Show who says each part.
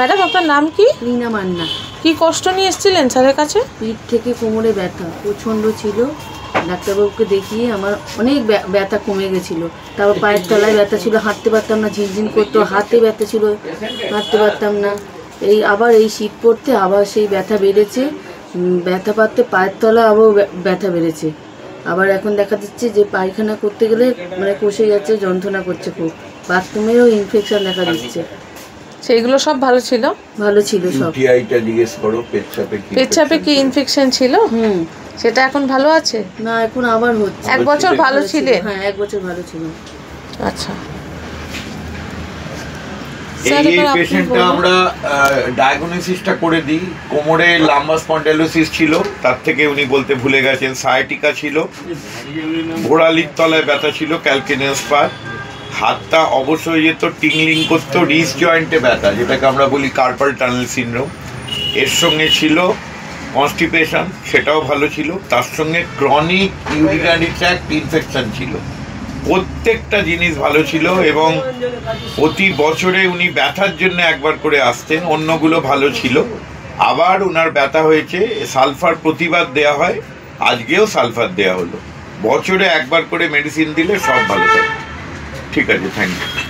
Speaker 1: Madam আপনার নাম কি?
Speaker 2: রিনা মান্না।
Speaker 1: কি কষ্ট নিয়ে এসেছিলেন স্যারের কাছে?
Speaker 2: পিঠ থেকে কোমরে ব্যথা প্রচণ্ড ছিল। ডাক্তারবাবুকে দেখিয়ে আমার অনেক ব্যথা কমে গেছিলো। তারপর পায়ের তলায় ব্যথা ছিল, হাঁটতে পারতাম না, ঝিনঝিন করতো, হাতে ব্যথা ছিল, হাঁটতে পারতাম না। আবার এই শীত পড়তে আবার সেই ব্যথা বেড়েছে, ব্যথা পাতে পায়ের তলা আবার ব্যথা বেড়েছে। আবার এখন দেখা যাচ্ছে যে পায়খানা করতে গেলে মানে কষে যাচ্ছে, যন্ত্রণা করছে খুব, বাথরুমেও ইনফেকশন দেখা দিচ্ছে।
Speaker 1: সেইগুলো সব ভালো ছিল?
Speaker 2: ভালো ছিল সব।
Speaker 3: ইউটিআইটা জিজ্ঞেস করো,
Speaker 1: পেচ্ছাপে কি ইনফেকশন ছিল? সেটা এখন ভালো আছে?
Speaker 2: না, এখন আবার হচ্ছে।
Speaker 1: 1 বছর ভালো ছিলেন?
Speaker 2: হ্যাঁ, 1 বছর ভালো ছিল।
Speaker 1: আচ্ছা,
Speaker 3: এই পেশেন্টটা আমরা ডায়াগনোসিসটা করে দিই। কোমরে লাম্বার স্পন্ডাইলোসিস ছিল, তার থেকে উনি বলতে ভুলে গেছেন। সায়াটিকা ছিল, ঘোড়ালির তলায় ব্যথা ছিল, ক্যালকেনিয়াস পার, হাতটা অবশ্য হয়ে যেত, টিংলিং করতো, রিস্ট জয়েন্টে ব্যথা, যেটাকে আমরা বলি কার্পাল টানেল সিনড্রোম। এর সঙ্গে ছিল কনস্টিপেশন, সেটাও ভালো ছিল। তার সঙ্গে ক্রনিক ইউরিনারি ট্র্যাক্ট ইনফেকশন ছিল। প্রত্যেকটা জিনিস ভালো ছিল এবং প্রতি বছরে উনি ব্যথার জন্য একবার করে আসতেন, অন্যগুলো ভালো ছিল। আবার ওনার ব্যথা হয়েছে, সালফার প্রতিবার দেওয়া হয়, আজকেও সালফার দেওয়া হলো। বছরে একবার করে মেডিসিন দিলে সব ভালো থাকে। ঠিক আছে, থ্যাংক ইউ।